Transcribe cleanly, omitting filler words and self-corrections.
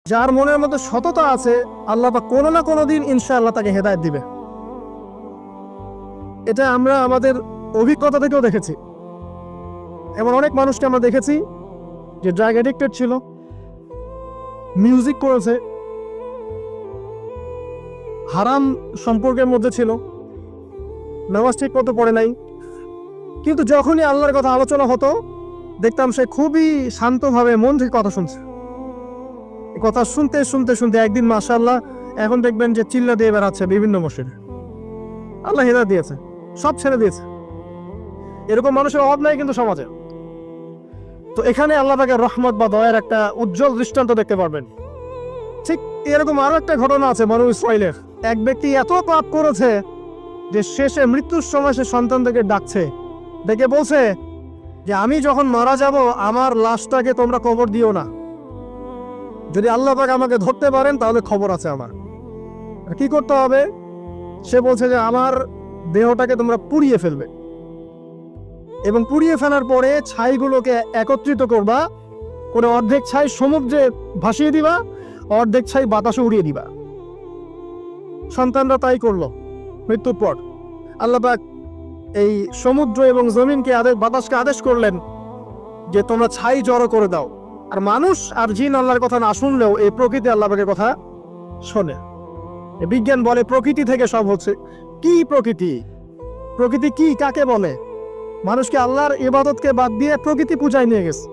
যার মনের মধ্যে সততা আছে আল্লাহ পাক কোনো না কোনো দিন ইনশাআল্লাহ তাকে হেদায়েত দিবে। এটা আমরা আমাদের অভিজ্ঞতা থেকেও দেখেছি। এমন অনেক মানুষকে আমরা দেখেছি যে ড্রাগ অ্যাডিক্টেড ছিল, মিউজিক করেছে, হারাম সম্পর্কের মধ্যে ছিল, নামাজ ঠিক মতো পড়ে নাই, কিন্তু যখনই আল্লাহর কথা আলোচনা হতো দেখতাম সে খুবই শান্তভাবে মন থেকে কথা শুনছে। কথা শুনতে শুনতে শুনতে একদিন মাশাআল্লাহ এখন দেখবেন যে চিল্লা দিয়ে বেড়াচ্ছে বিভিন্ন মসজিদে। আল্লাহ হেদায়েত দিয়েছে, সব ছেড়ে দিয়েছে। এরকম মানুষের অভাব নাই কিন্তু সমাজে। তো এখানে আল্লাহ পাকের রহমত বা দয়ার একটা উজ্জ্বল দৃষ্টান্ত দেখতে পারবেন। ঠিক এরকম আরো একটা ঘটনা আছে বনু ইসরাইলের। এক ব্যক্তি এত পাপ করেছে যে শেষে মৃত্যুর সময় সে সন্তানদেরকে ডাকছে, ডেকে বলছে যে আমি যখন মারা যাব আমার লাশটাকে তোমরা কবর দিও না, যদি আল্লাহ পাক আমাকে ধরতে পারেন তাহলে খবর আছে আমার। কি করতে হবে? সে বলছে যে আমার দেহটাকে তোমরা পুড়িয়ে ফেলবে এবং পুড়িয়ে ফেলার পরে ছাইগুলোকে একত্রিত করবা, করে অর্ধেক ছাই সমুদ্রে ভাসিয়ে দিবা, অর্ধেক ছাই বাতাসে উড়িয়ে দিবা। সন্তানরা তাই করলো। মৃত্যুর পর আল্লাহ পাক এই সমুদ্র এবং জমিনকে বাতাসকে আদেশ করলেন যে তোমরা ছাই জড়ো করে দাও। আর মানুষ আর জিন আল্লাহর কথা না শুনলেও এই প্রকৃতি আল্লাহ পাকের কথা শোনে। বিজ্ঞান বলে প্রকৃতি থেকে সব হচ্ছে। কি প্রকৃতি? প্রকৃতি কি, কাকে বলে? মানুষকে আল্লাহর ইবাদতকে বাদ দিয়ে প্রকৃতি পূজায় নিয়ে গেছে।